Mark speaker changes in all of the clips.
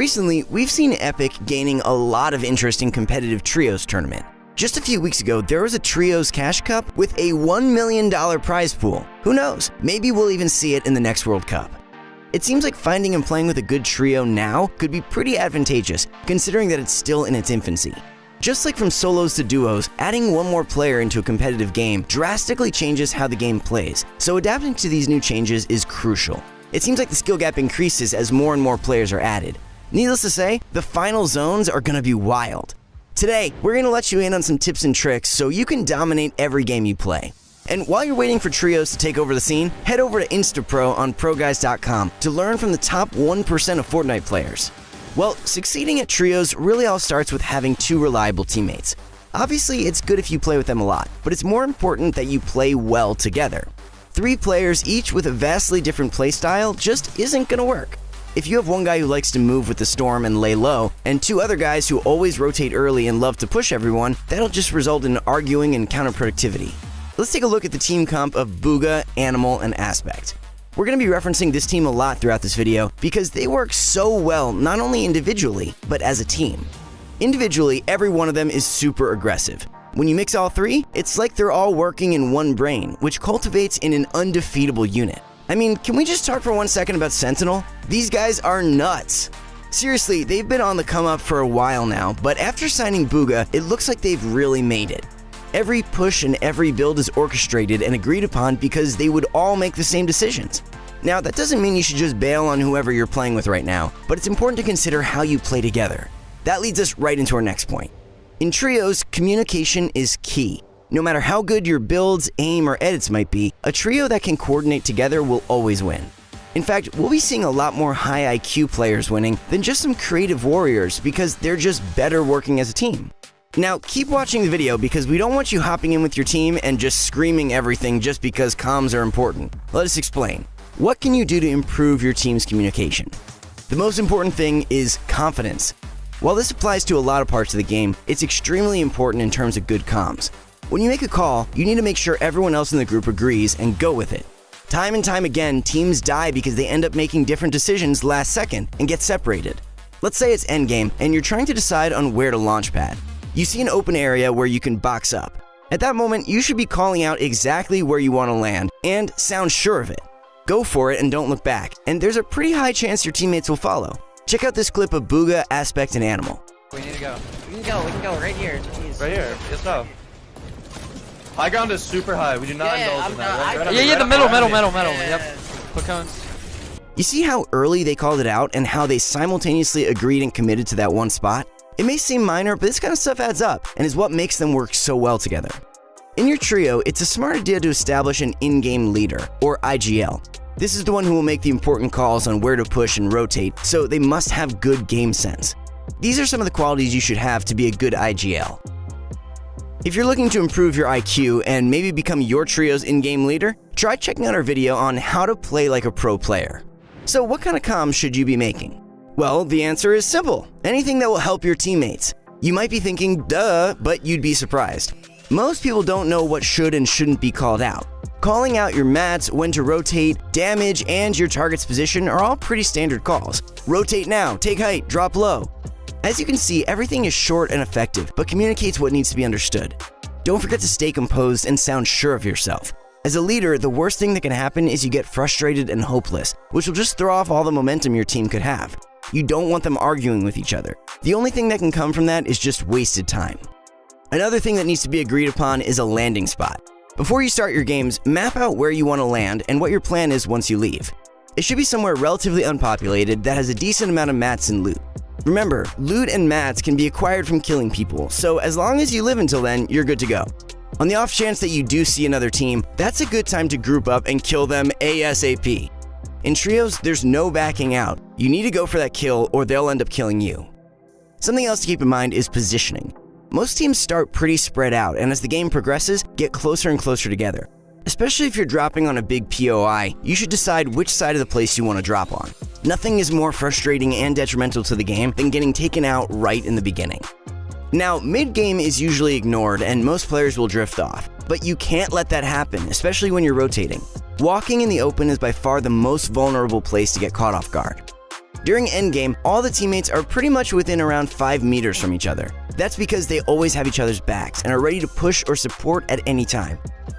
Speaker 1: Recently, we've seen Epic gaining a lot of interest in competitive Trios tournament. Just a few weeks ago, there was a Trios Cash Cup with a $1 million prize pool. Who knows, maybe we'll even see it in the next World Cup. It seems like finding and playing with a good trio now could be pretty advantageous, considering that it's still in its infancy. Just like from solos to duos, adding one more player into a competitive game drastically changes how the game plays, so adapting to these new changes is crucial. It seems like the skill gap increases as more and more players are added. Needless to say, the final zones are gonna be wild. Today, we're gonna let you in on some tips and tricks so you can dominate every game you play. And while you're waiting for Trios to take over the scene, head over to InstaPro on ProGuides.com to learn from the top 1% of Fortnite players. Well, succeeding at Trios really all starts with having two reliable teammates. Obviously, it's good if you play with them a lot, but it's more important that you play well together. 3 players, each with a vastly different playstyle, just isn't gonna work. If you have one guy who likes to move with the storm and lay low, and 2 other guys who always rotate early and love to push everyone, that'll just result in arguing and counterproductivity. Let's take a look at the team comp of bugha, Animal, and Aspect. We're going to be referencing this team a lot throughout this video because they work so well not only individually, but as a team. Individually, every one of them is super aggressive. When you mix all 3, it's like they're all working in one brain, which cultivates in an undefeatable unit. I mean, can we just talk for 1 second about Sentinel? These guys are nuts. Seriously, they've been on the come up for a while now, but after signing bugha, it looks like they've really made it. Every push and every build is orchestrated and agreed upon because they would all make the same decisions. Now, that doesn't mean you should just bail on whoever you're playing with right now, but it's important to consider how you play together. That leads us right into our next point. In trios, communication is key. No matter how good your builds, aim, or edits might be, a trio that can coordinate together will always win. In fact, we'll be seeing a lot more high IQ players winning than just some creative warriors because they're just better working as a team. Now, keep watching the video because we don't want you hopping in with your team and just screaming everything just because comms are important. Let us explain. What can you do to improve your team's communication? The most important thing is confidence. While this applies to a lot of parts of the game, it's extremely important in terms of good comms. When you make a call, you need to make sure everyone else in the group agrees and go with it. Time and time again, teams die because they end up making different decisions last second and get separated. Let's say it's endgame and you're trying to decide on where to launch pad. You see an open area where you can box up. At that moment, you should be calling out exactly where you want to land and sound sure of it. Go for it and don't look back, and there's a pretty high chance your teammates will follow. Check out this clip of bugha, Aspect, and Animal.
Speaker 2: We need to go.
Speaker 3: We can go right here. Jeez.
Speaker 2: Right here. Yes, no. High ground is super high. We do not indulge in that.
Speaker 4: Yeah, the middle. Yep. Put cones.
Speaker 1: You see how early they called it out and how they simultaneously agreed and committed to that one spot? It may seem minor, but this kind of stuff adds up and is what makes them work so well together. In your trio, it's a smart idea to establish an in-game leader, or IGL. This is the one who will make the important calls on where to push and rotate, so they must have good game sense. These are some of the qualities you should have to be a good IGL. If you're looking to improve your IQ and maybe become your trio's in-game leader, try checking out our video on how to play like a pro player. So what kind of comms should you be making? Well, the answer is simple. Anything that will help your teammates. You might be thinking, duh, but you'd be surprised. Most people don't know what should and shouldn't be called out. Calling out your mats, when to rotate, damage, and your target's position are all pretty standard calls. Rotate now, take height, drop low. As you can see, everything is short and effective, but communicates what needs to be understood. Don't forget to stay composed and sound sure of yourself. As a leader, the worst thing that can happen is you get frustrated and hopeless, which will just throw off all the momentum your team could have. You don't want them arguing with each other. The only thing that can come from that is just wasted time. Another thing that needs to be agreed upon is a landing spot. Before you start your games, map out where you want to land and what your plan is once you leave. It should be somewhere relatively unpopulated that has a decent amount of mats and loot. Remember, loot and mats can be acquired from killing people, so as long as you live until then, you're good to go. On the off chance that you do see another team, that's a good time to group up and kill them ASAP. In trios, there's no backing out. You need to go for that kill or they'll end up killing you. Something else to keep in mind is positioning. Most teams start pretty spread out, and as the game progresses, get closer and closer together. Especially if you're dropping on a big POI, you should decide which side of the place you want to drop on. Nothing is more frustrating and detrimental to the game than getting taken out right in the beginning. Now, mid-game is usually ignored and most players will drift off, but you can't let that happen, especially when you're rotating. Walking in the open is by far the most vulnerable place to get caught off guard. During endgame, all the teammates are pretty much within around 5 meters from each other. That's because they always have each other's backs and are ready to push or support at any time.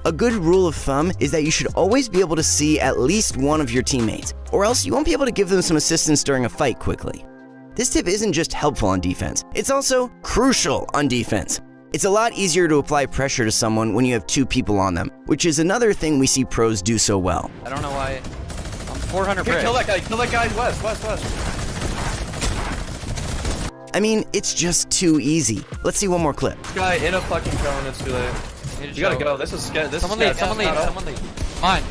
Speaker 1: A good rule of thumb is that you should always be able to see at least one of your teammates, or else you won't be able to give them some assistance during a fight quickly. This tip isn't just helpful on defense, it's also crucial on defense. It's a lot easier to apply pressure to someone when you have 2 people on them, which is another thing we see pros do so well.
Speaker 4: I don't know why. I'm 400
Speaker 2: Here,
Speaker 4: brick.
Speaker 2: kill that guy, west.
Speaker 1: I mean, it's just too easy. Let's see one more clip.
Speaker 2: Guy in a fucking cone, it's too late. You gotta go, this is scary.
Speaker 4: Someone lead. Mine.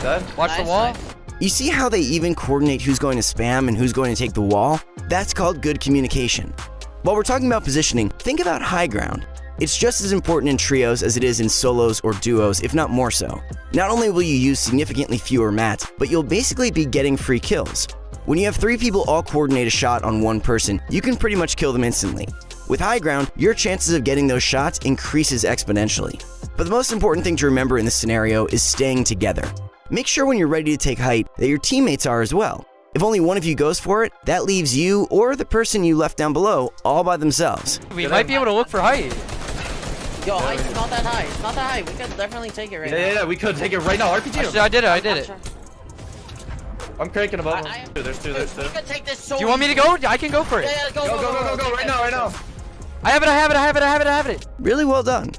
Speaker 2: Dead?
Speaker 4: Watch the wall.
Speaker 1: You see how they even coordinate who's going to spam and who's going to take the wall? That's called good communication. While we're talking about positioning, think about high ground. It's just as important in trios as it is in solos or duos, if not more so. Not only will you use significantly fewer mats, but you'll basically be getting free kills. When you have 3 people all coordinate a shot on one person, you can pretty much kill them instantly. With high ground, your chances of getting those shots increases exponentially. But the most important thing to remember in this scenario is staying together. Make sure when you're ready to take height that your teammates are as well. If only one of you goes for it, that leaves you or the person you left down below all by themselves.
Speaker 4: We might be able to look for height.
Speaker 3: Yo, height's not that high. It's not that high. We could definitely take it right now.
Speaker 2: Yeah, we could take it right now. RPG.
Speaker 4: Actually, I did it.
Speaker 2: I'm cranking above him. There's two.
Speaker 3: We could take this so
Speaker 4: Do you want me to go? I can go for it.
Speaker 3: Yeah, go,
Speaker 2: right now.
Speaker 4: I have it.
Speaker 1: Really well done.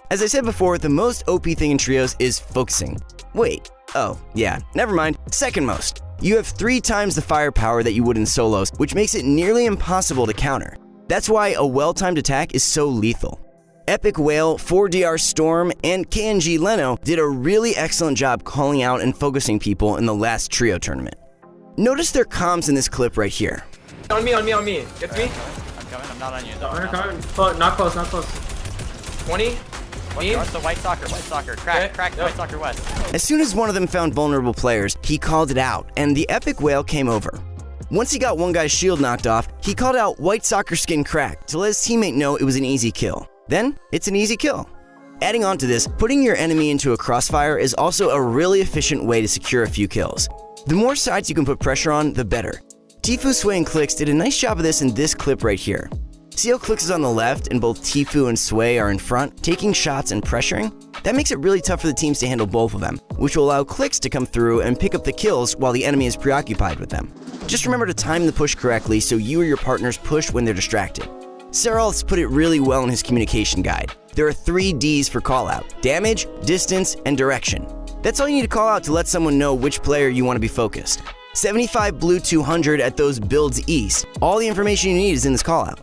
Speaker 1: As I said before, the most OP thing in trios is focusing. Wait, oh, yeah, never mind. Second most. You have 3 times the firepower that you would in solos, which makes it nearly impossible to counter. That's why a well-timed attack is so lethal. Epic Whale, 4DR Storm, and KNG Leno did a really excellent job calling out and focusing people in the last trio tournament. Notice their comms in this clip right here.
Speaker 5: On me. Get me.
Speaker 4: I'm coming. I'm not on you.
Speaker 5: Not close. 20.
Speaker 4: What's the white soccer? Crack, white soccer west.
Speaker 1: As soon as one of them found vulnerable players, he called it out, and the Epic Whale came over. Once he got one guy's shield knocked off, he called out white soccer skin crack to let his teammate know it was an easy kill. Then, it's an easy kill. Adding on to this, putting your enemy into a crossfire is also a really efficient way to secure a few kills. The more sides you can put pressure on, the better. Tfue, Sway, and Clix did a nice job of this in this clip right here. See how Clix is on the left and both Tfue and Sway are in front, taking shots and pressuring? That makes it really tough for the teams to handle both of them, which will allow Clix to come through and pick up the kills while the enemy is preoccupied with them. Just remember to time the push correctly so you or your partners push when they're distracted. Seral's put it really well in his communication guide. There are 3 Ds for callout: damage, distance, and direction. That's all you need to call out to let someone know which player you want to be focused. 75 blue 200 at those builds east. All the information you need is in this callout.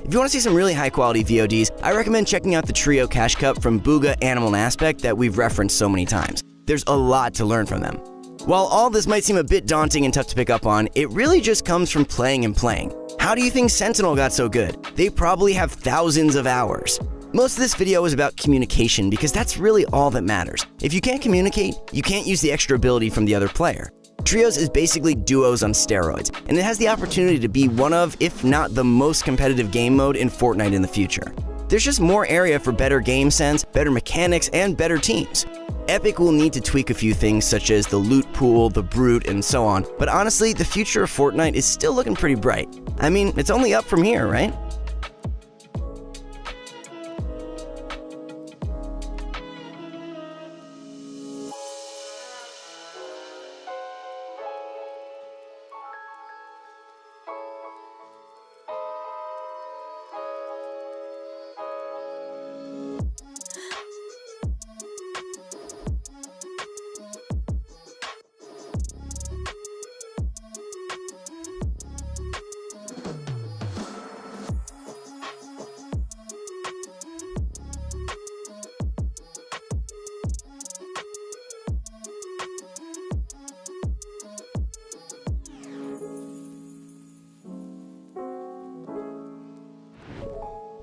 Speaker 1: If you want to see some really high quality VODs, I recommend checking out the Trio Cash Cup from bugha, Animal, and Aspect that we've referenced so many times. There's a lot to learn from them. While all this might seem a bit daunting and tough to pick up on, it really just comes from playing and playing. How do you think Sentinel got so good? They probably have thousands of hours. Most of this video is about communication because that's really all that matters. If you can't communicate, you can't use the extra ability from the other player. Trios is basically duos on steroids, and it has the opportunity to be one of, if not the most competitive game mode in Fortnite in the future. There's just more area for better game sense, better mechanics, and better teams. Epic will need to tweak a few things such as the loot pool, the brute, and so on, but honestly, the future of Fortnite is still looking pretty bright. I mean, it's only up from here, right?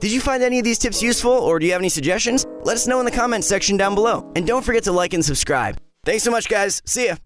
Speaker 1: Did you find any of these tips useful, or do you have any suggestions? Let us know in the comments section down below. And don't forget to like and subscribe. Thanks so much, guys. See ya.